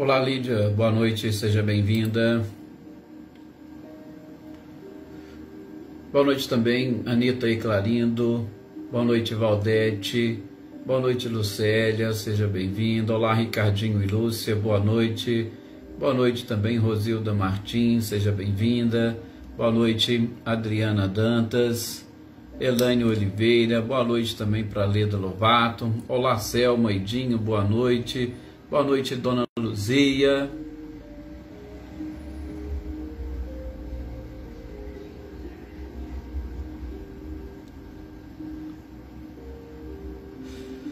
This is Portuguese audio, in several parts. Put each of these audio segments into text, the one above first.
Olá, Lídia, boa noite, seja bem-vinda. Boa noite também, Anitta e Clarindo. Boa noite, Valdete. Boa noite, Lucélia, seja bem-vinda. Olá, Ricardinho e Lúcia, boa noite. Boa noite também, Rosilda Martins, seja bem-vinda. Boa noite, Adriana Dantas. Elaine Oliveira, boa noite também para Leda Lovato. Olá, Selma Edinho, boa noite. Boa noite, Dona Luzia.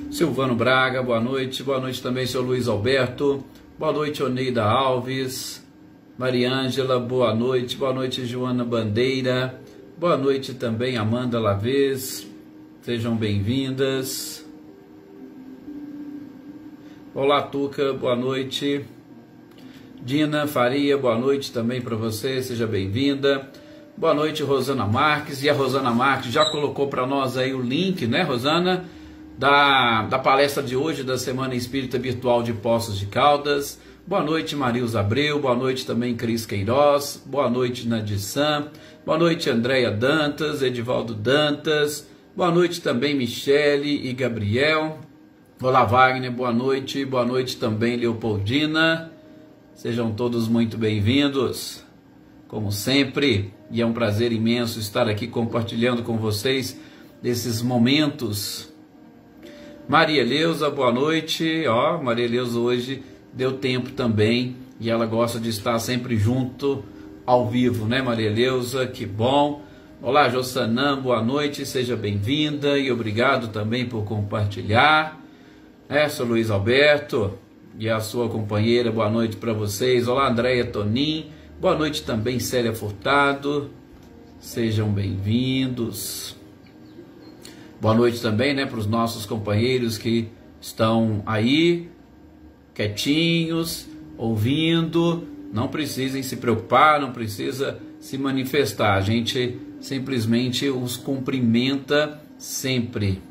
Silvano Braga, boa noite. Boa noite também, seu Luiz Alberto. Boa noite, Oneida Alves. Mariângela, boa noite. Boa noite, Joana Bandeira. Boa noite também, Amanda Lavez. Sejam bem-vindas. Olá, Tuca, boa noite. Dina Faria, boa noite também para você, seja bem-vinda. Boa noite, Rosana Marques. E a Rosana Marques já colocou para nós aí o link, né, Rosana? Da palestra de hoje, da Semana Espírita Virtual de Poços de Caldas. Boa noite, Marilza Abreu. Boa noite também, Cris Queiroz. Boa noite, Nadissan. Boa noite, Andréia Dantas, Edivaldo Dantas. Boa noite também, Michele e Gabriel. Olá, Wagner, boa noite. Boa noite também, Leopoldina. Sejam todos muito bem-vindos, como sempre. E é um prazer imenso estar aqui compartilhando com vocês desses momentos. Maria Eleusa, boa noite. Ó, Maria Eleusa hoje deu tempo também e ela gosta de estar sempre junto ao vivo, né, Maria Eleusa? Que bom. Olá, Jossanã, boa noite, seja bem-vinda e obrigado também por compartilhar. Seu Luiz Alberto e a sua companheira, boa noite para vocês. Olá, Andréia Tonin, boa noite também, Célia Furtado, sejam bem-vindos. Boa noite também, né, para os nossos companheiros que estão aí, quietinhos, ouvindo. Não precisem se preocupar, não precisa se manifestar. A gente simplesmente os cumprimenta sempre.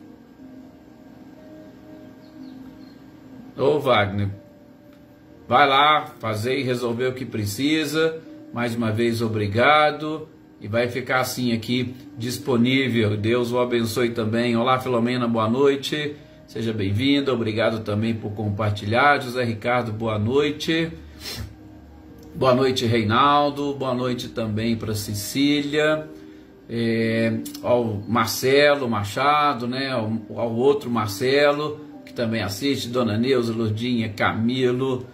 Ô Wagner, vai lá fazer e resolver o que precisa. Mais uma vez, obrigado. E vai ficar assim aqui disponível. Deus o abençoe também. Olá, Filomena, boa noite. Seja bem-vinda. Obrigado também por compartilhar. José Ricardo, boa noite. Boa noite, Reinaldo. Boa noite também para Cecília. Ao Marcelo Machado, né? Ao outro Marcelo, que também assiste. Dona Neuza, Lourdinha, Camilo,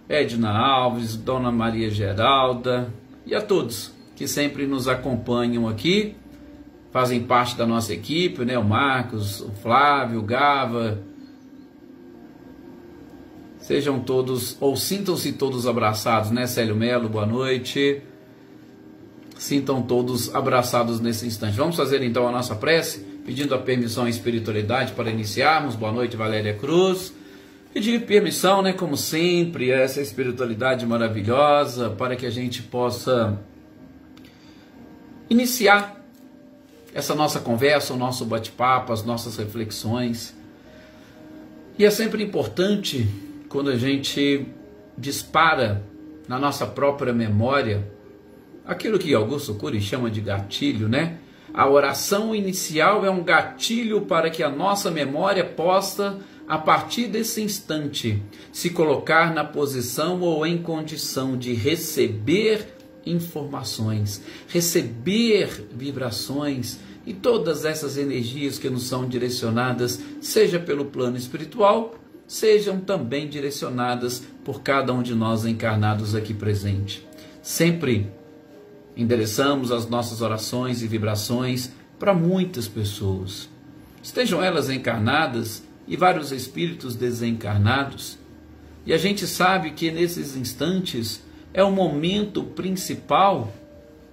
Edna Alves, Dona Maria Geralda. E a todos que sempre nos acompanham aqui, fazem parte da nossa equipe, né? O Marcos, o Flávio, o Gava. Sejam todos, ou sintam-se todos abraçados, né, Célio Melo, boa noite. Sintam todos abraçados nesse instante. Vamos fazer então a nossa prece, pedindo a permissão à espiritualidade para iniciarmos. Boa noite, Valéria Cruz. Pedir permissão, né, como sempre, a essa espiritualidade maravilhosa, para que a gente possa iniciar essa nossa conversa, o nosso bate-papo, as nossas reflexões. E é sempre importante, quando a gente dispara na nossa própria memória aquilo que Augusto Cury chama de gatilho, né? A oração inicial é um gatilho para que a nossa memória possa, a partir desse instante, se colocar na posição ou em condição de receber informações, receber vibrações e todas essas energias que nos são direcionadas, seja pelo plano espiritual, sejam também direcionadas por cada um de nós encarnados aqui presente. Sempre endereçamos as nossas orações e vibrações para muitas pessoas, estejam elas encarnadas e vários espíritos desencarnados. E a gente sabe que nesses instantes é o momento principal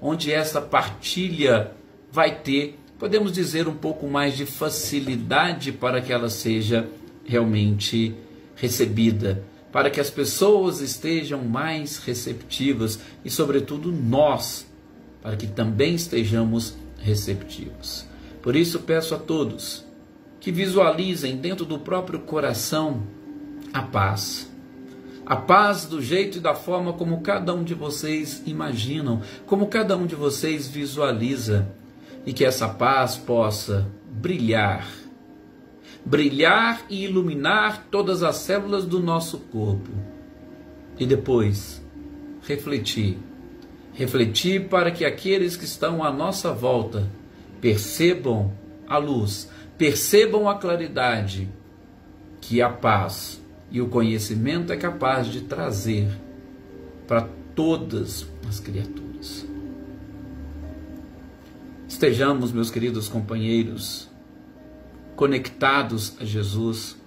onde essa partilha vai ter, podemos dizer, um pouco mais de facilidade para que ela seja realmente recebida, para que as pessoas estejam mais receptivas e, sobretudo, nós, para que também estejamos receptivos. Por isso, peço a todos que visualizem dentro do próprio coração a paz A paz do jeito e da forma como cada um de vocês imaginam, como cada um de vocês visualiza, e que essa paz possa brilhar e iluminar todas as células do nosso corpo. E depois, refletir para que aqueles que estão à nossa volta percebam a luz, percebam a claridade que a paz e o conhecimento é capaz de trazer para todas as criaturas. Estejamos, meus queridos companheiros, conectados a Jesus,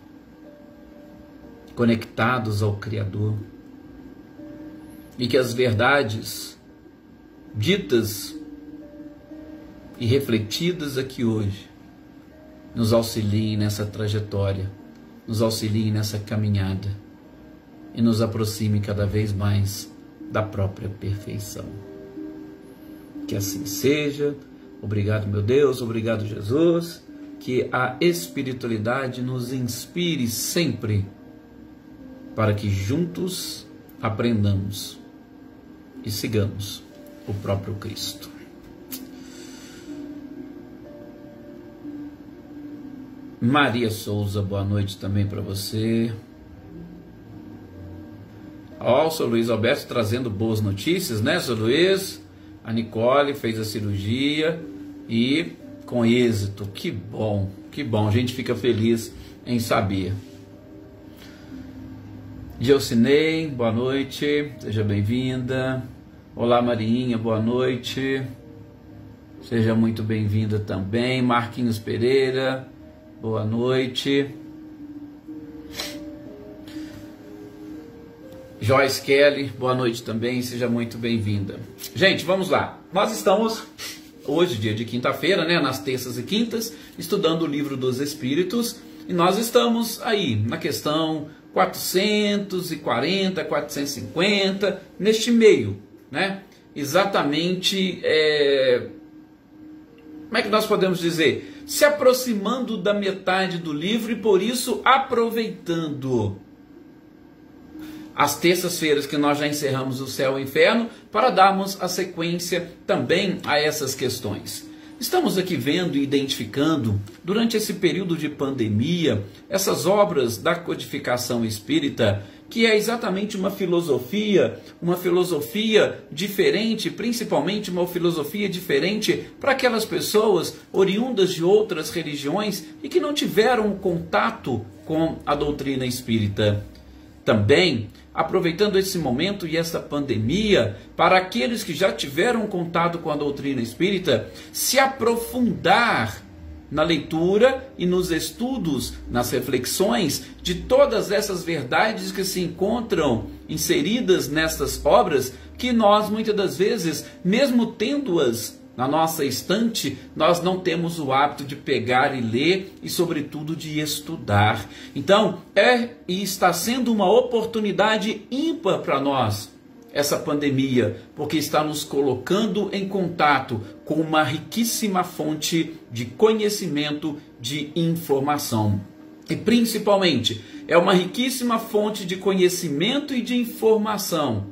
conectados ao Criador, e que as verdades ditas e refletidas aqui hoje nos auxiliem nessa trajetória, nos auxilie nessa caminhada e nos aproxime cada vez mais da própria perfeição. Que assim seja. Obrigado, meu Deus, obrigado, Jesus. Que a espiritualidade nos inspire sempre para que juntos aprendamos e sigamos o próprio Cristo. Maria Souza, boa noite também para você. Ó, o seu Luiz Alberto trazendo boas notícias, né, seu Luiz? A Nicole fez a cirurgia e com êxito. Que bom, a gente fica feliz em saber. Gelcinei, boa noite, seja bem-vinda. Olá, Marinha, boa noite. Seja muito bem-vinda também. Marquinhos Pereira, boa noite. Joyce Kelly, boa noite também, seja muito bem-vinda. Gente, vamos lá. Nós estamos, hoje, dia de quinta-feira, né, nas terças e quintas, estudando o Livro dos Espíritos, e nós estamos aí na questão 440, 450, neste meio, né? Exatamente, como é que nós podemos dizer? Se aproximando da metade do livro e por isso aproveitando as terças-feiras que nós já encerramos o Céu e o Inferno para darmos a sequência também a essas questões. Estamos aqui vendo e identificando, durante esse período de pandemia, essas obras da codificação espírita, que é exatamente uma filosofia diferente, principalmente uma filosofia diferente para aquelas pessoas oriundas de outras religiões e que não tiveram contato com a doutrina espírita. Também, aproveitando esse momento e essa pandemia, para aqueles que já tiveram contato com a doutrina espírita, se aprofundar na leitura e nos estudos, nas reflexões de todas essas verdades que se encontram inseridas nessas obras, que nós muitas das vezes, mesmo tendo-as na nossa estante, nós não temos o hábito de pegar e ler e, sobretudo, de estudar. Então, e está sendo uma oportunidade ímpar para nós, essa pandemia, porque está nos colocando em contato com uma riquíssima fonte de conhecimento, de informação. E, principalmente, é uma riquíssima fonte de conhecimento e de informação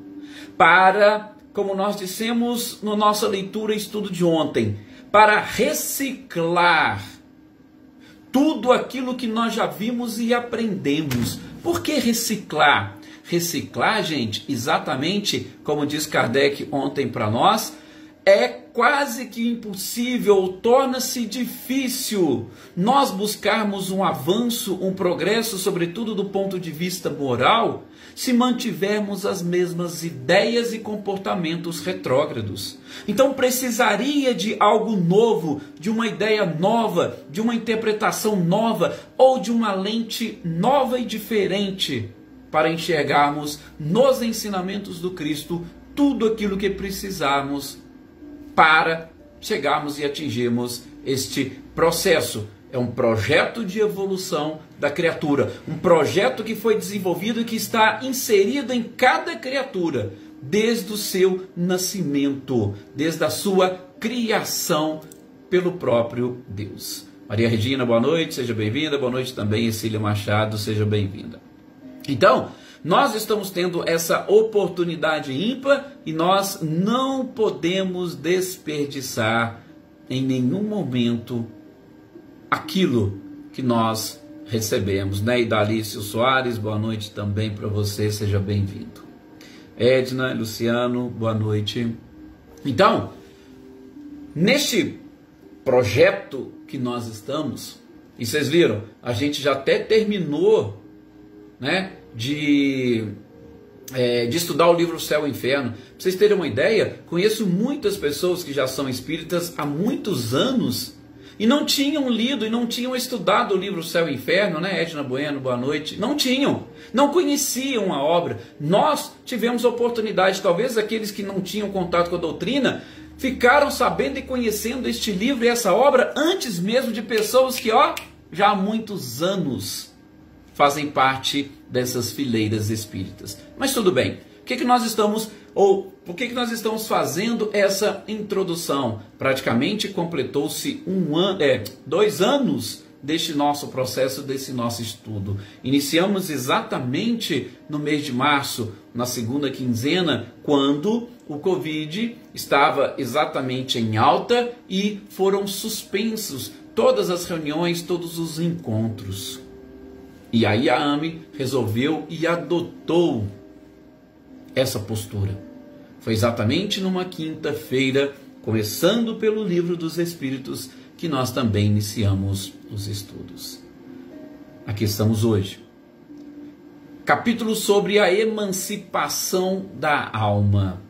para, como nós dissemos na nossa leitura e estudo de ontem, para reciclar tudo aquilo que nós já vimos e aprendemos. Por que reciclar? Reciclar, gente, exatamente como diz Kardec ontem para nós, é quase que impossível, torna-se difícil nós buscarmos um avanço, um progresso, sobretudo do ponto de vista moral, se mantivermos as mesmas ideias e comportamentos retrógrados. Então precisaria de algo novo, de uma ideia nova, de uma interpretação nova ou de uma lente nova e diferente para enxergarmos nos ensinamentos do Cristo tudo aquilo que precisamos para chegarmos e atingirmos este processo. É um projeto de evolução da criatura, um projeto que foi desenvolvido e que está inserido em cada criatura, desde o seu nascimento, desde a sua criação pelo próprio Deus. Maria Regina, boa noite, seja bem-vinda. Boa noite também, Cecília Machado, seja bem-vinda. Então, Nós estamos tendo essa oportunidade ímpar e nós não podemos desperdiçar em nenhum momento aquilo que nós recebemos, né? Idalício Soares, boa noite também para você, seja bem-vindo. Edna, Luciano, boa noite. Então, neste projeto que nós estamos, e vocês viram, a gente já até terminou, né, de estudar o livro Céu e Inferno. Para vocês terem uma ideia, conheço muitas pessoas que já são espíritas há muitos anos e não tinham lido e não tinham estudado o livro Céu e Inferno, né, Edna Bueno, boa noite. Não tinham, não conheciam a obra. Nós tivemos a oportunidade, talvez aqueles que não tinham contato com a doutrina, ficaram sabendo e conhecendo este livro e essa obra antes mesmo de pessoas que, já há muitos anos fazem parte dessas fileiras espíritas. Mas tudo bem. Por que nós estamos fazendo essa introdução? Praticamente completou-se 2 anos deste nosso processo, desse nosso estudo. Iniciamos exatamente no mês de março, na segunda quinzena, quando o Covid estava exatamente em alta e foram suspensos todas as reuniões, todos os encontros. E aí a AME resolveu e adotou essa postura. Foi exatamente numa quinta-feira, começando pelo Livro dos Espíritos, que nós também iniciamos os estudos. Aqui estamos hoje. Capítulo sobre a emancipação da alma.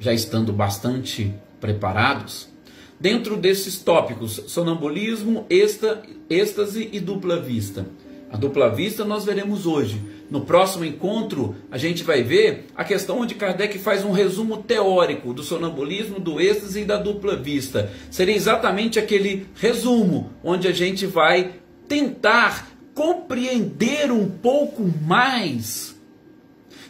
Já estando bastante preparados, dentro desses tópicos, sonambulismo, êxtase e dupla vista. A dupla vista nós veremos hoje. No próximo encontro, a gente vai ver a questão onde Kardec faz um resumo teórico do sonambulismo, do êxtase e da dupla vista. Seria exatamente aquele resumo onde a gente vai tentar compreender um pouco mais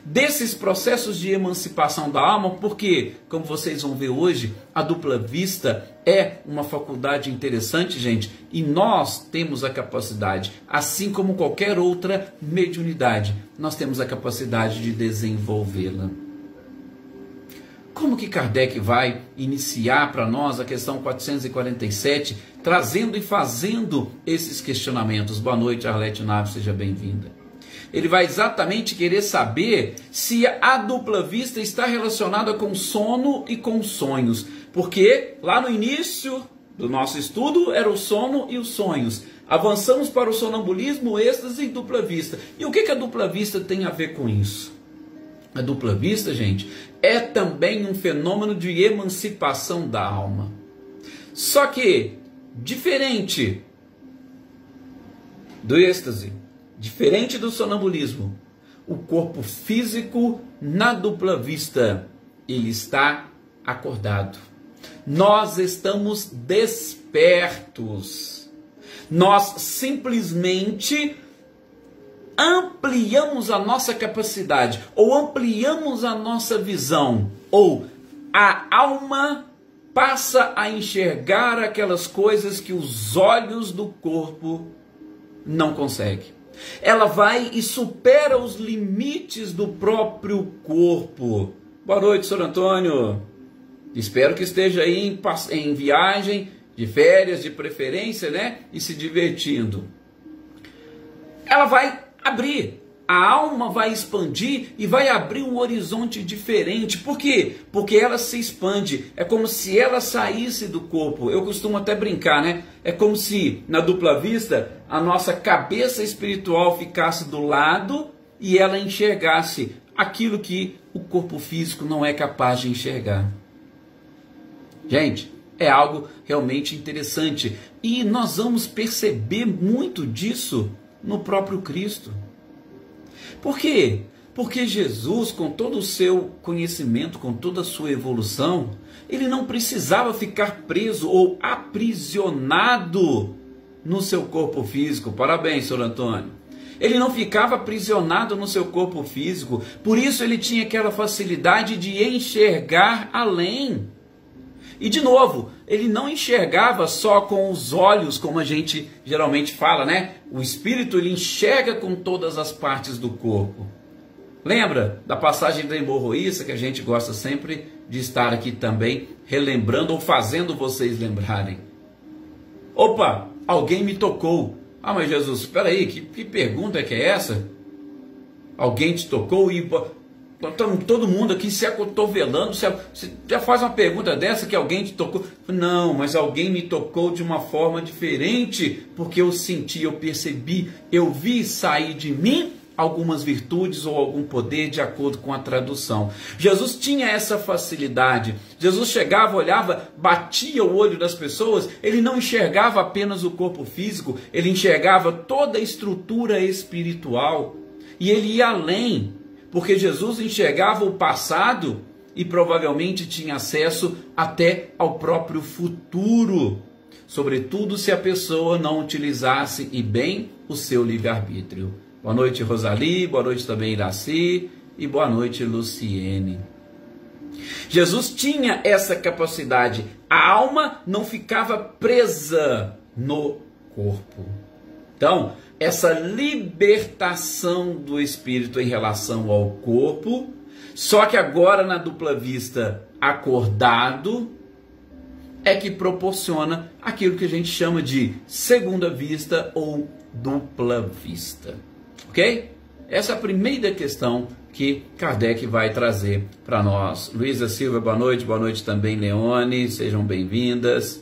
desses processos de emancipação da alma, porque, como vocês vão ver hoje, a dupla vista é uma faculdade interessante, gente, e nós temos a capacidade, assim como qualquer outra mediunidade, nós temos a capacidade de desenvolvê-la. Como que Kardec vai iniciar para nós a questão 447, trazendo e fazendo esses questionamentos? Boa noite, Arlete Naves, seja bem-vinda. Ele vai exatamente querer saber se a dupla vista está relacionada com sono e com sonhos. Porque lá no início do nosso estudo era o sono e os sonhos. Avançamos para o sonambulismo, êxtase e dupla vista. E o que a dupla vista tem a ver com isso? A dupla vista, gente, é também um fenômeno de emancipação da alma. Só que, diferente do êxtase, diferente do sonambulismo, o corpo físico na dupla vista, ele está acordado. Nós estamos despertos. Nós simplesmente ampliamos a nossa capacidade, ou ampliamos a nossa visão, ou a alma passa a enxergar aquelas coisas que os olhos do corpo não conseguem. Ela vai e supera os limites do próprio corpo. Boa noite, Sr. Antônio. Espero que esteja aí em viagem, de férias, de preferência, né? E se divertindo. Ela vai abrir. A alma vai expandir e vai abrir um horizonte diferente. Por quê? Porque ela se expande. É como se ela saísse do corpo. Eu costumo até brincar, né? É como se, na dupla vista, a nossa cabeça espiritual ficasse do lado e ela enxergasse aquilo que o corpo físico não é capaz de enxergar. Gente, é algo realmente interessante. E nós vamos perceber muito disso no próprio Cristo. Por quê? Porque Jesus, com todo o seu conhecimento, com toda a sua evolução, ele não precisava ficar preso ou aprisionado no seu corpo físico. Parabéns, Sr. Antônio. Ele não ficava aprisionado no seu corpo físico, por isso ele tinha aquela facilidade de enxergar além. E de novo, ele não enxergava só com os olhos, como a gente geralmente fala, né? O espírito ele enxerga com todas as partes do corpo. Lembra da passagem da hemorroíça, que a gente gosta sempre de estar aqui também relembrando ou fazendo vocês lembrarem. Opa, alguém me tocou. Ah, mas Jesus, espera aí, que pergunta que é essa? Alguém te tocou e todo mundo aqui se acotovelando, você já faz uma pergunta dessa que alguém te tocou? Não, mas alguém me tocou de uma forma diferente, porque eu senti, eu percebi, eu vi sair de mim algumas virtudes ou algum poder de acordo com a tradução. Jesus tinha essa facilidade. Jesus chegava, olhava, batia o olho das pessoas, ele não enxergava apenas o corpo físico, ele enxergava toda a estrutura espiritual. E ele ia além, porque Jesus enxergava o passado e provavelmente tinha acesso até ao próprio futuro, sobretudo se a pessoa não utilizasse e bem o seu livre-arbítrio. Boa noite, Rosali, boa noite também, Iraci, e boa noite, Luciene. Jesus tinha essa capacidade, a alma não ficava presa no corpo. Então, essa libertação do espírito em relação ao corpo, só que agora na dupla vista acordado, é que proporciona aquilo que a gente chama de segunda vista ou dupla vista. Ok? Essa é a primeira questão que Kardec vai trazer para nós. Luísa Silva, boa noite também, Leone, sejam bem-vindas.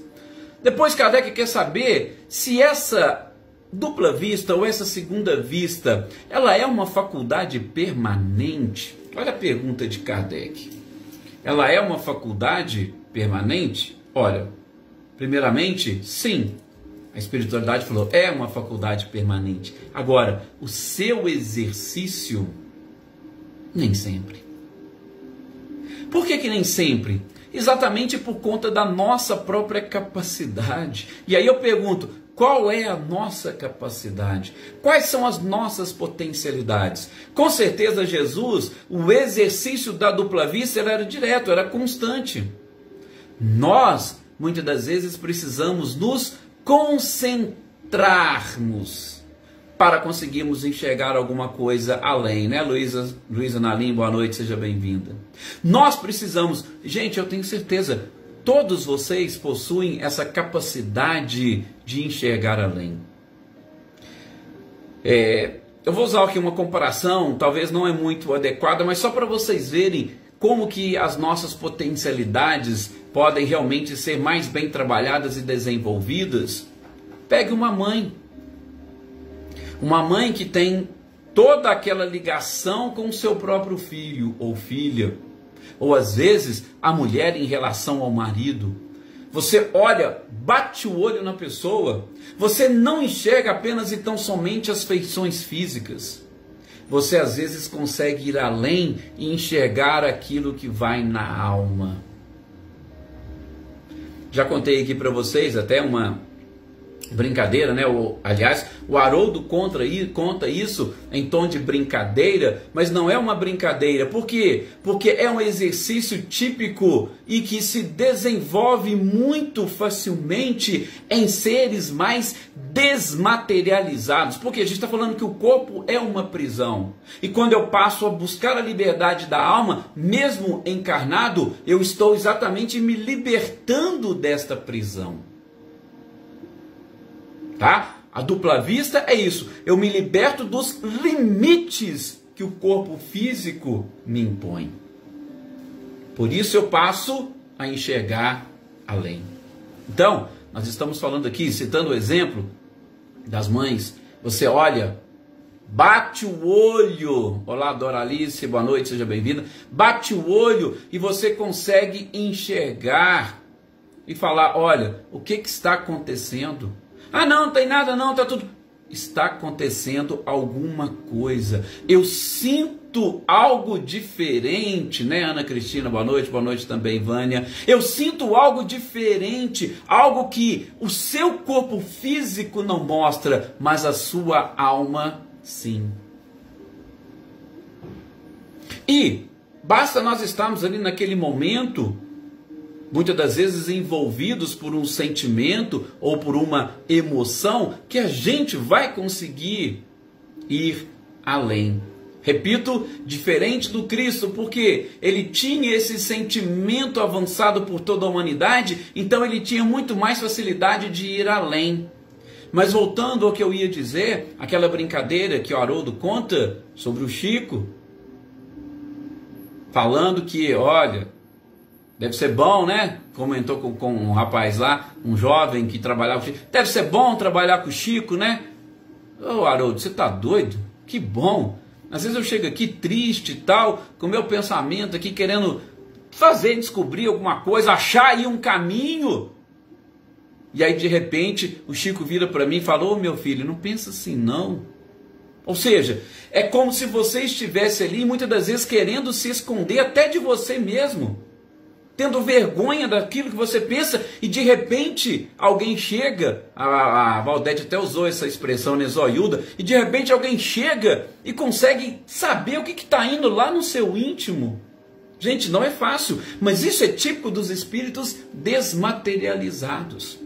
Depois Kardec quer saber se essa dupla vista ou essa segunda vista, ela é uma faculdade permanente? Olha a pergunta de Kardec. Ela é uma faculdade permanente? Olha, primeiramente, sim. A espiritualidade falou, é uma faculdade permanente. Agora, o seu exercício, nem sempre. Por que nem sempre? Exatamente por conta da nossa própria capacidade. E aí eu pergunto, qual é a nossa capacidade? Quais são as nossas potencialidades? Com certeza Jesus, o exercício da dupla vista era direto, era constante. Nós, muitas das vezes, precisamos nos concentrarmos para conseguirmos enxergar alguma coisa além, né, Luísa Nalim, boa noite, seja bem-vinda. Nós precisamos, gente, eu tenho certeza, todos vocês possuem essa capacidade de enxergar além. Eu vou usar aqui uma comparação, talvez não é muito adequada, mas só para vocês verem como que as nossas potencialidades podem realmente ser mais bem trabalhadas e desenvolvidas. Pegue uma mãe que tem toda aquela ligação com o seu próprio filho ou filha, ou às vezes a mulher em relação ao marido. Você olha, bate o olho na pessoa, você não enxerga apenas e tão somente as feições físicas. Você às vezes consegue ir além e enxergar aquilo que vai na alma. Já contei aqui para vocês até uma brincadeira, né? Aliás, o Haroldo conta isso em tom de brincadeira, mas não é uma brincadeira. Por quê? Porque é um exercício típico e que se desenvolve muito facilmente em seres mais desmaterializados. Porque a gente está falando que o corpo é uma prisão. E quando eu passo a buscar a liberdade da alma, mesmo encarnado, eu estou exatamente me libertando desta prisão. Tá? A dupla vista é isso. Eu me liberto dos limites que o corpo físico me impõe. Por isso eu passo a enxergar além. Então, nós estamos falando aqui, citando o exemplo das mães. Você olha, bate o olho. Olá, Doralice, boa noite, seja bem-vinda. Bate o olho e você consegue enxergar e falar, olha, o que está acontecendo? Ah, não tem nada não, está tudo... Está acontecendo alguma coisa. Eu sinto algo diferente, né, Ana Cristina? Boa noite também, Vânia. Eu sinto algo diferente, algo que o seu corpo físico não mostra, mas a sua alma sim. E basta nós estarmos ali naquele momento, muitas das vezes envolvidos por um sentimento ou por uma emoção, que a gente vai conseguir ir além. Repito, diferente do Cristo, porque ele tinha esse sentimento avançado por toda a humanidade, então ele tinha muito mais facilidade de ir além. Mas voltando ao que eu ia dizer, aquela brincadeira que o Haroldo conta sobre o Chico, falando que, olha, deve ser bom, né? Comentou com um rapaz lá, um jovem que trabalhava com o Chico. Deve ser bom trabalhar com o Chico, né? Ô Haroldo, você tá doido? Que bom! Às vezes eu chego aqui triste e tal, com o meu pensamento aqui, querendo descobrir alguma coisa, achar aí um caminho. E aí de repente o Chico vira para mim e fala: ô meu filho, não pensa assim não. Ou seja, é como se você estivesse ali muitas das vezes querendo se esconder até de você mesmo, tendo vergonha daquilo que você pensa, e de repente alguém chega, a Valdete até usou essa expressão, né, zoiuda, e de repente alguém chega e consegue saber o que está indo lá no seu íntimo. Gente, não é fácil, mas isso é típico dos espíritos desmaterializados.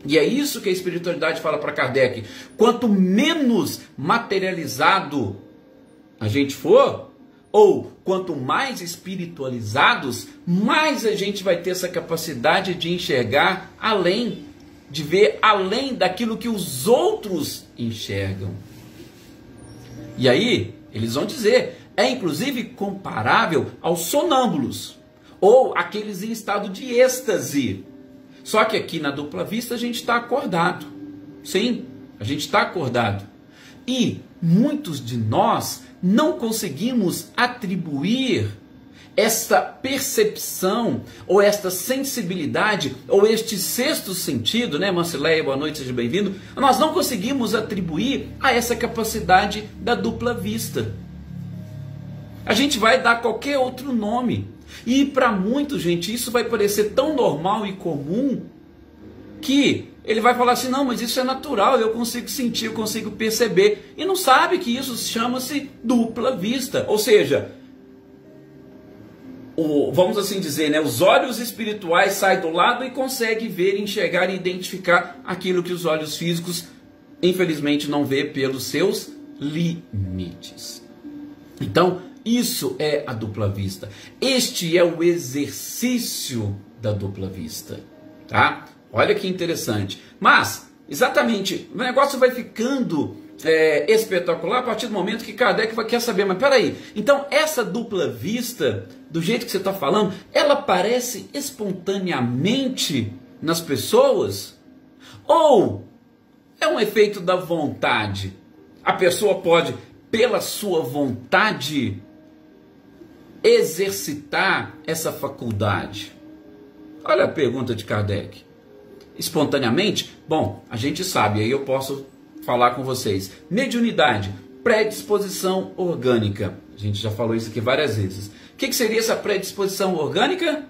E é isso que a espiritualidade fala para Kardec: quanto menos materializado a gente for, ou quanto mais espiritualizados, mais a gente vai ter essa capacidade de enxergar além, de ver além daquilo que os outros enxergam. E aí, eles vão dizer, é inclusive comparável aos sonâmbulos, ou aqueles em estado de êxtase. Só que aqui na dupla vista a gente está acordado. Sim, a gente está acordado. E muitos de nós não conseguimos atribuir esta percepção, ou esta sensibilidade, ou este sexto sentido, né, Marcileia, boa noite, seja bem-vindo. Nós não conseguimos atribuir a essa capacidade da dupla vista. A gente vai dar qualquer outro nome. E para muitos, gente, isso vai parecer tão normal e comum que ele vai falar assim: não, mas isso é natural, eu consigo sentir, eu consigo perceber. E não sabe que isso chama-se dupla vista. Ou seja, vamos assim dizer, né, os olhos espirituais saem do lado e conseguem ver, enxergar e identificar aquilo que os olhos físicos, infelizmente, não vê pelos seus limites. Então, isso é a dupla vista. Este é o exercício da dupla vista, tá? Olha que interessante. Mas, exatamente, o negócio vai ficando espetacular a partir do momento que Kardec quer saber, mas peraí, então essa dupla vista, do jeito que você está falando, ela aparece espontaneamente nas pessoas? Ou é um efeito da vontade? A pessoa pode, pela sua vontade, exercitar essa faculdade? Olha a pergunta de Kardec. Espontaneamente? Bom, a gente sabe, aí eu posso falar com vocês. Mediunidade, predisposição orgânica. A gente já falou isso aqui várias vezes. O que seria essa predisposição orgânica?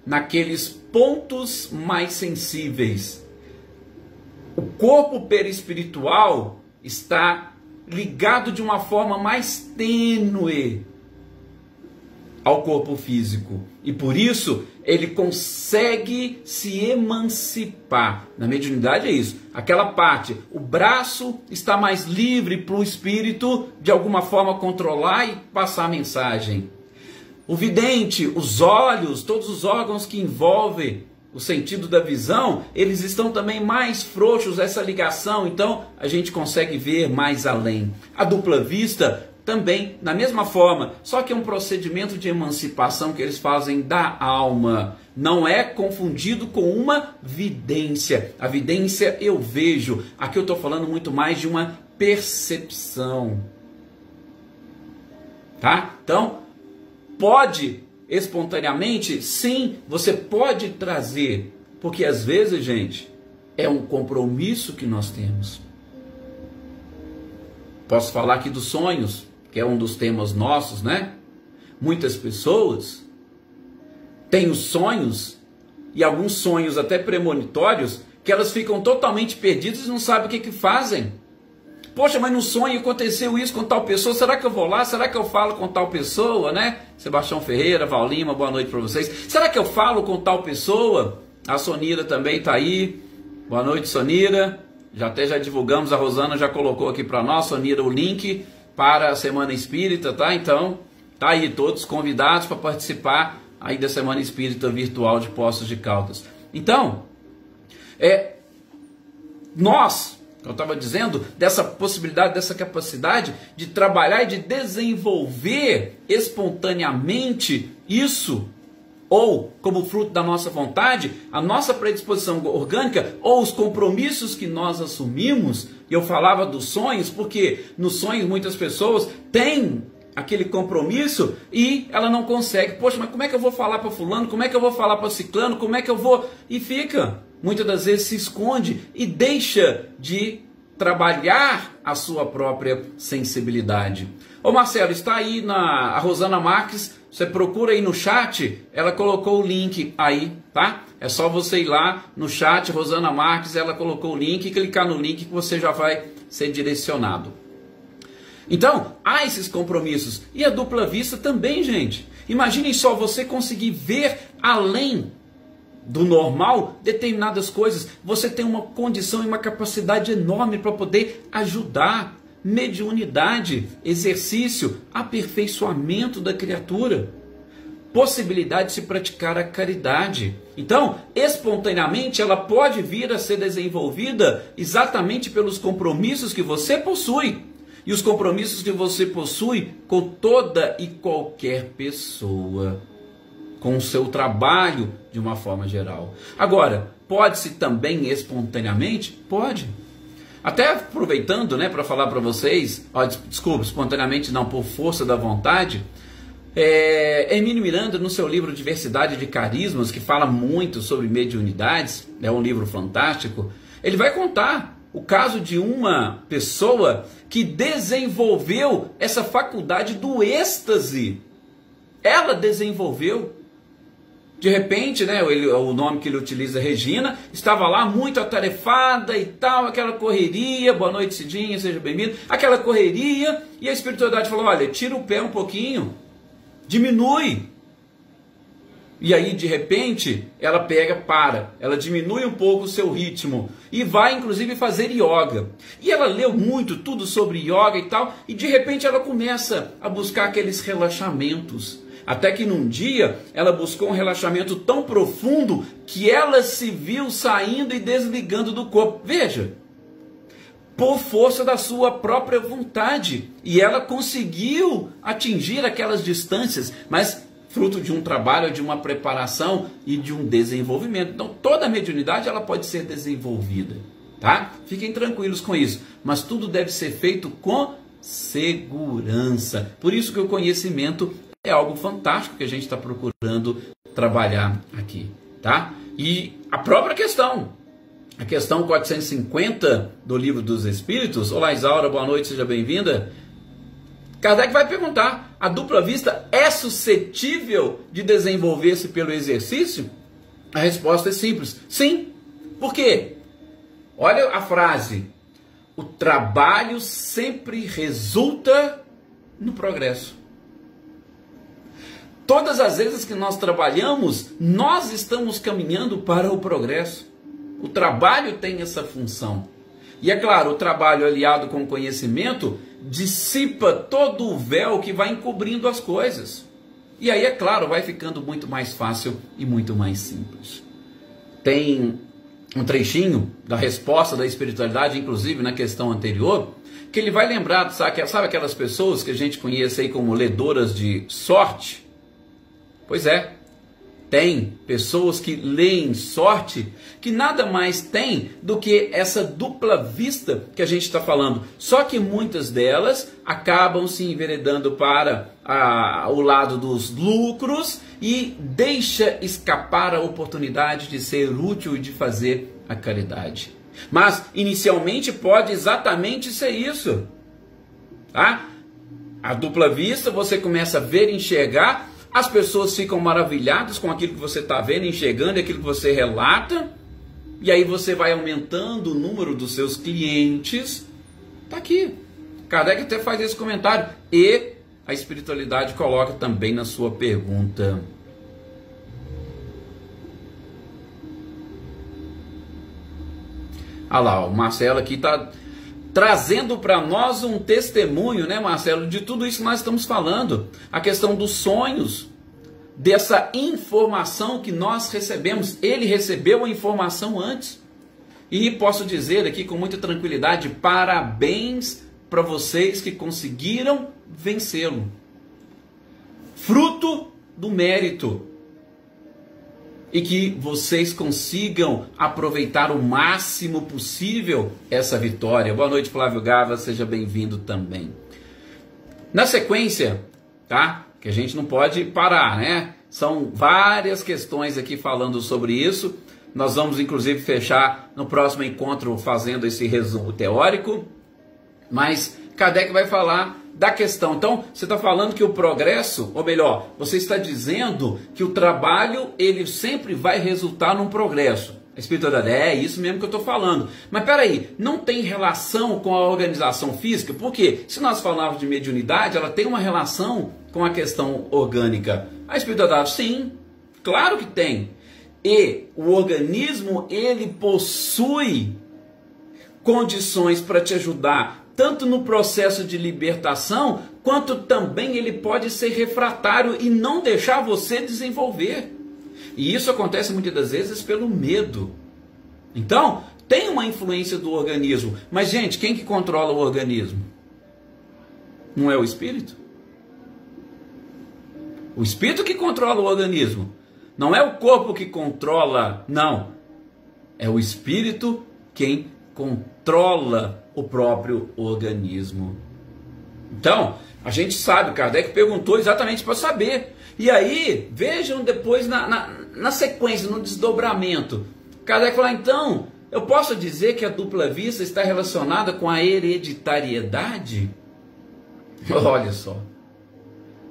Naqueles pontos mais sensíveis. O corpo perispiritual está ligado de uma forma mais tênue ao corpo físico, e por isso ele consegue se emancipar. Na mediunidade é isso, aquela parte, o braço está mais livre para o espírito de alguma forma controlar e passar a mensagem. O vidente, os olhos, todos os órgãos que envolvem o sentido da visão, eles estão também mais frouxos essa ligação, então a gente consegue ver mais além. A dupla vista também, da mesma forma, só que é um procedimento de emancipação que eles fazem da alma. Não é confundido com uma vidência. A vidência eu vejo. Aqui eu estou falando muito mais de uma percepção. Tá? Então, pode espontaneamente, sim, você pode trazer. Porque às vezes, gente, é um compromisso que nós temos. Posso falar aqui dos sonhos, que é um dos temas nossos, né? Muitas pessoas têm os sonhos, e alguns sonhos até premonitórios, que elas ficam totalmente perdidas e não sabem o que fazem. Poxa, mas no sonho aconteceu isso com tal pessoa, será que eu vou lá? Será que eu falo com tal pessoa, né? Sebastião Ferreira, Val Lima, boa noite para vocês. Será que eu falo com tal pessoa? A Sonira também está aí. Boa noite, Sonira. Já divulgamos, a Rosana já colocou aqui para nós, Sonira, o link para a Semana Espírita, tá? Então, tá aí todos convidados para participar aí da Semana Espírita Virtual de Poços de Caldas. Então, eu estava dizendo, dessa possibilidade, dessa capacidade de trabalhar e de desenvolver espontaneamente isso, ou como fruto da nossa vontade, a nossa predisposição orgânica, ou os compromissos que nós assumimos. E eu falava dos sonhos, porque nos sonhos muitas pessoas têm aquele compromisso e ela não consegue. Poxa, mas como é que eu vou falar para fulano? Como é que eu vou falar para ciclano? Como é que eu vou... E fica, muitas das vezes se esconde e deixa de trabalhar a sua própria sensibilidade. Ô Marcelo, está aí a Rosana Marques, você procura aí no chat, ela colocou o link aí, tá? É só você ir lá no chat, Rosana Marques, ela colocou o link, clicar no link que você já vai ser direcionado. Então, há esses compromissos. E a dupla vista também, gente. Imaginem só você conseguir ver além do normal determinadas coisas. Você tem uma condição e uma capacidade enorme para poder ajudar. Mediunidade, exercício, aperfeiçoamento da criatura, possibilidade de se praticar a caridade. Então, espontaneamente, ela pode vir a ser desenvolvida exatamente pelos compromissos que você possui. E os compromissos que você possui com toda e qualquer pessoa, com o seu trabalho de uma forma geral. Agora, pode-se também espontaneamente? Pode. Até aproveitando, né, para falar para vocês, desculpa, espontaneamente não, por força da vontade, Hermínio Miranda, no seu livro Diversidade de Carismas, que fala muito sobre mediunidades, é um livro fantástico, ele vai contar o caso de uma pessoa que desenvolveu essa faculdade do êxtase. Ela desenvolveu. De repente, né, o nome que ele utiliza, Regina, estava lá muito atarefada e tal, aquela correria, boa noite Cidinha, seja bem-vindo, aquela correria, e a espiritualidade falou, olha, tira o pé um pouquinho, diminui. E aí, de repente, ela ela diminui um pouco o seu ritmo, e vai, inclusive, fazer yoga. E ela leu muito, tudo sobre yoga e tal, e de repente ela começa a buscar aqueles relaxamentos. Até que num dia ela buscou um relaxamento tão profundo que ela se viu saindo e desligando do corpo. Veja, por força da sua própria vontade. E ela conseguiu atingir aquelas distâncias, mas fruto de um trabalho, de uma preparação e de um desenvolvimento. Então toda a mediunidade ela pode ser desenvolvida, tá? Fiquem tranquilos com isso. Mas tudo deve ser feito com segurança. Por isso que o conhecimento é algo fantástico que a gente está procurando trabalhar aqui, tá? E a própria questão, a questão 450 do Livro dos Espíritos. Olá, Isaura, boa noite, seja bem-vinda. Kardec vai perguntar, a dupla vista é suscetível de desenvolver-se pelo exercício? A resposta é simples, sim. Por quê? Olha a frase, o trabalho sempre resulta no progresso. Todas as vezes que nós trabalhamos, nós estamos caminhando para o progresso. O trabalho tem essa função. E é claro, o trabalho aliado com o conhecimento dissipa todo o véu que vai encobrindo as coisas. E aí, é claro, vai ficando muito mais fácil e muito mais simples. Tem um trechinho da resposta da espiritualidade, inclusive na questão anterior, que ele vai lembrar, sabe aquelas pessoas que a gente conhece aí como ledoras de sorte? Pois é, tem pessoas que leem sorte que nada mais tem do que essa dupla vista que a gente está falando. Só que muitas delas acabam se enveredando para o lado dos lucros e deixa escapar a oportunidade de ser útil e de fazer a caridade. Mas inicialmente pode exatamente ser isso, tá? A dupla vista, você começa a ver e enxergar. As pessoas ficam maravilhadas com aquilo que você está vendo, enxergando, aquilo que você relata. E aí você vai aumentando o número dos seus clientes. Está aqui. Kardec até faz esse comentário. E a espiritualidade coloca também na sua pergunta. Ah lá, o Marcelo aqui está trazendo para nós um testemunho, né, Marcelo, de tudo isso que nós estamos falando. A questão dos sonhos, dessa informação que nós recebemos. Ele recebeu a informação antes. E posso dizer aqui com muita tranquilidade, parabéns para vocês que conseguiram vencê-lo. Fruto do mérito. E que vocês consigam aproveitar o máximo possível essa vitória. Boa noite, Flávio Gava, seja bem-vindo também. Na sequência, tá? Que a gente não pode parar, né? São várias questões aqui falando sobre isso. Nós vamos, inclusive, fechar no próximo encontro fazendo esse resumo teórico. Mas Kardec vai falar da questão. Então, você está falando que o progresso, ou melhor, você está dizendo que o trabalho, ele sempre vai resultar num progresso. A espiritualidade, é isso mesmo que eu estou falando. Mas peraí, não tem relação com a organização física? Por quê? Se nós falarmos de mediunidade, ela tem uma relação com a questão orgânica. A espiritualidade, sim, claro que tem. E o organismo, ele possui condições para te ajudar, tanto no processo de libertação, quanto também ele pode ser refratário e não deixar você desenvolver. E isso acontece muitas das vezes pelo medo. Então, tem uma influência do organismo. Mas, gente, quem que controla o organismo? Não é o espírito? O espírito que controla o organismo. Não é o corpo que controla, não. É o espírito quem controla o próprio organismo. Então, a gente sabe, Kardec perguntou exatamente para saber. E aí, vejam depois na sequência, no desdobramento. Kardec falou, então, eu posso dizer que a dupla vista está relacionada com a hereditariedade? Olha só.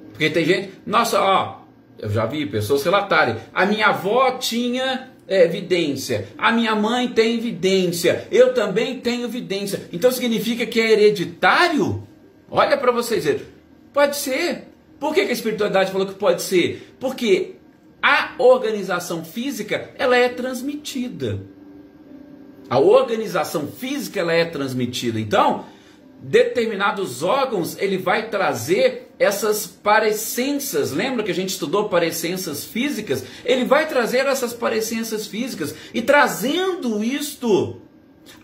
Porque tem gente, nossa, ó, eu já vi pessoas relatarem, a minha avó tinha evidência, a minha mãe tem evidência, eu também tenho evidência. Então significa que é hereditário? Olha para vocês verem. Pode ser. Por que a espiritualidade falou que pode ser? Porque a organização física, ela é transmitida. A organização física, ela é transmitida. Então, determinados órgãos, ele vai trazer essas parecenças. Lembra que a gente estudou parecenças físicas? Ele vai trazer essas parecenças físicas. E trazendo isto,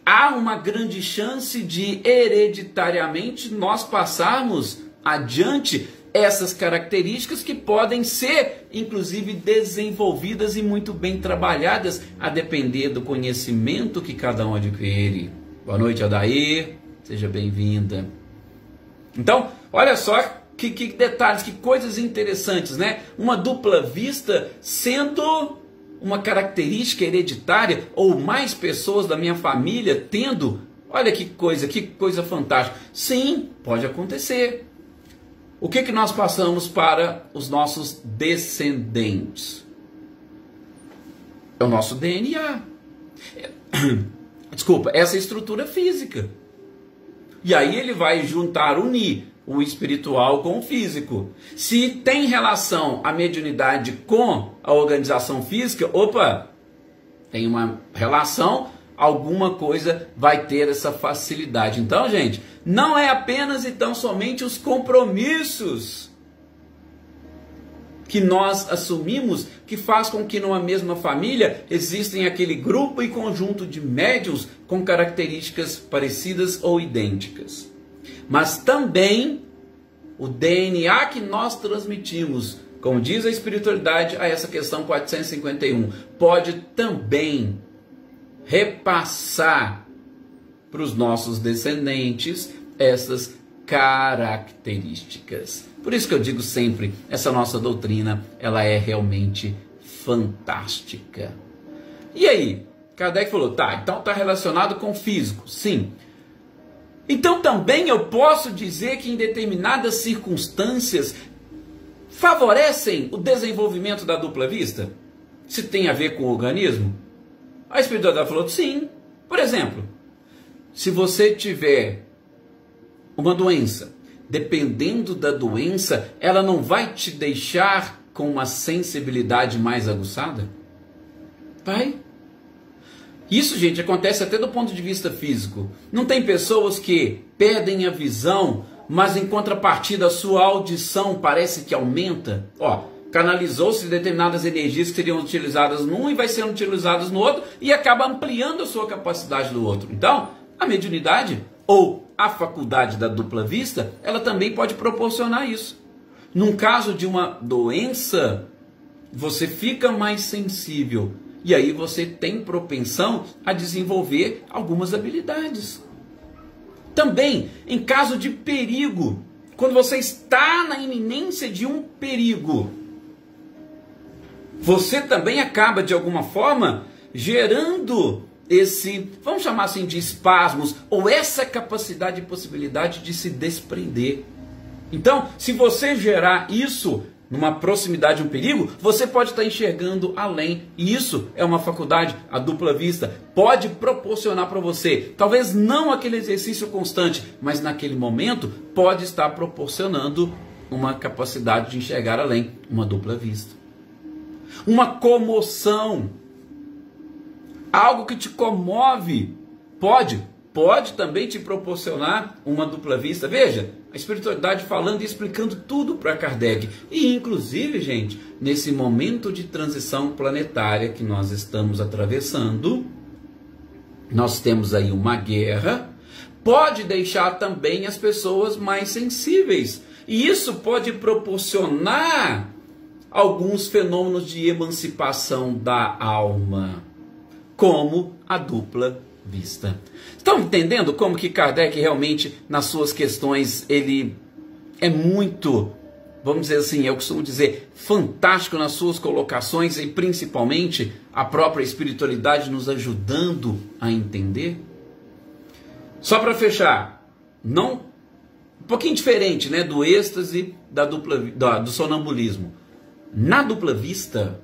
há uma grande chance de hereditariamente nós passarmos adiante essas características que podem ser, inclusive, desenvolvidas e muito bem trabalhadas, a depender do conhecimento que cada um adquire. Boa noite, Adair. Seja bem-vinda. Então, olha só que detalhes, que coisas interessantes, né? Uma dupla vista sendo uma característica hereditária, ou mais pessoas da minha família tendo. Olha que coisa fantástica. Sim, pode acontecer. O que nós passamos para os nossos descendentes? É o nosso DNA. Desculpa, essa estrutura física. E aí ele vai unir o espiritual com o físico. Se tem relação a mediunidade com a organização física, opa, tem uma relação, alguma coisa vai ter essa facilidade. Então, gente, não é apenas e tão somente os compromissos que nós assumimos que faz com que numa mesma família existem aquele grupo e conjunto de médiuns com características parecidas ou idênticas. Mas também o DNA que nós transmitimos, como diz a espiritualidade a essa questão 451, pode também repassar para os nossos descendentes essas características. Por isso que eu digo sempre, essa nossa doutrina, ela é realmente fantástica. E aí, Kardec falou, tá, então está relacionado com o físico, sim. Então também eu posso dizer que em determinadas circunstâncias favorecem o desenvolvimento da dupla vista? Se tem a ver com o organismo? A espiritualidade falou, sim. Por exemplo, se você tiver uma doença, dependendo da doença, ela não vai te deixar com uma sensibilidade mais aguçada? Vai. Isso, gente, acontece até do ponto de vista físico. Não tem pessoas que perdem a visão, mas em contrapartida a sua audição parece que aumenta. Ó, canalizou-se determinadas energias que seriam utilizadas num e vai sendo utilizadas no outro e acaba ampliando a sua capacidade do outro. Então, a mediunidade ou a faculdade da dupla vista, ela também pode proporcionar isso. Num caso de uma doença, você fica mais sensível e aí você tem propensão a desenvolver algumas habilidades. Também, em caso de perigo, quando você está na iminência de um perigo, você também acaba, de alguma forma, gerando esse, vamos chamar assim, de espasmos, ou essa capacidade e possibilidade de se desprender. Então, se você gerar isso numa proximidade de um perigo, você pode estar enxergando além. E isso é uma faculdade, a dupla vista. Pode proporcionar para você, talvez não aquele exercício constante, mas naquele momento pode estar proporcionando uma capacidade de enxergar além, uma dupla vista. Uma comoção, algo que te comove, pode também te proporcionar uma dupla vista. Veja, a espiritualidade falando e explicando tudo para Kardec. E inclusive, gente, nesse momento de transição planetária que nós estamos atravessando, nós temos aí uma guerra, pode deixar também as pessoas mais sensíveis. E isso pode proporcionar alguns fenômenos de emancipação da alma, como a dupla vista. Estão entendendo como que Kardec realmente, nas suas questões, ele é muito, vamos dizer assim, eu costumo dizer, fantástico nas suas colocações e principalmente a própria espiritualidade nos ajudando a entender? Só para fechar, um pouquinho diferente, né, do êxtase do sonambulismo. Na dupla vista,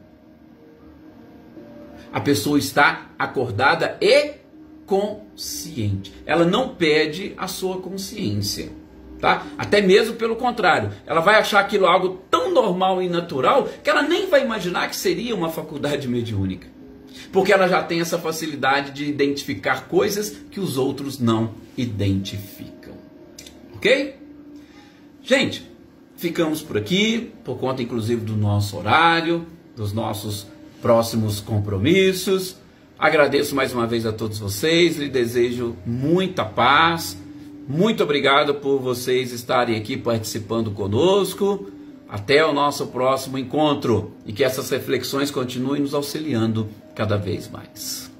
a pessoa está acordada e consciente. Ela não perde a sua consciência, tá? Até mesmo pelo contrário, ela vai achar aquilo algo tão normal e natural que ela nem vai imaginar que seria uma faculdade mediúnica, porque ela já tem essa facilidade de identificar coisas que os outros não identificam. Ok? Gente, ficamos por aqui, por conta inclusive do nosso horário, dos nossos próximos compromissos. Agradeço mais uma vez a todos vocês, lhe desejo muita paz. Muito obrigado por vocês estarem aqui participando conosco. Até o nosso próximo encontro e que essas reflexões continuem nos auxiliando cada vez mais.